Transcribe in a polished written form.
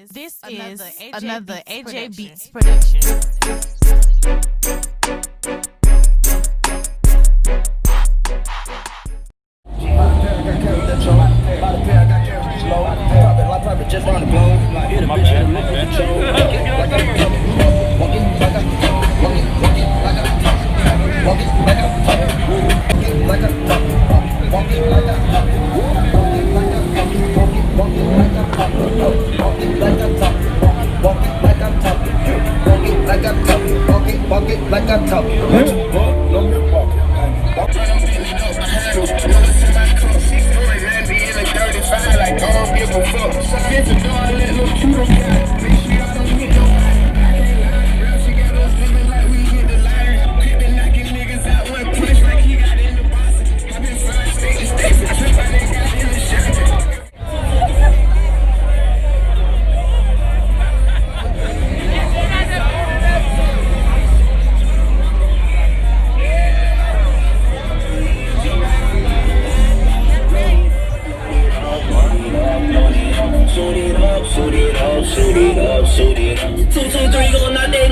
This another is AJ another Beats AJ production. Beats production. Just on the globe, hit a bitch in the middle control. Walk it like a top, walk it like a top, walk it like a top, walk it like a top, walk it like a top, walk it like a top, walk it like a top, walk it like a top, walk it like a top, walk it like a top, walk it like a top, walk it like a top. Like, I don't give a fuck. Hit the door, I let little Pluto got. Make sure y'all don't get no I can't lie. Rap together, living like we hit the lottery. Quick to knocking niggas out one punch like he got in the box. I been flying state to state. Trip out they got in the shot. Shoot it up, shoot it up, shoot it up. 2, 2, 3, gon' knock that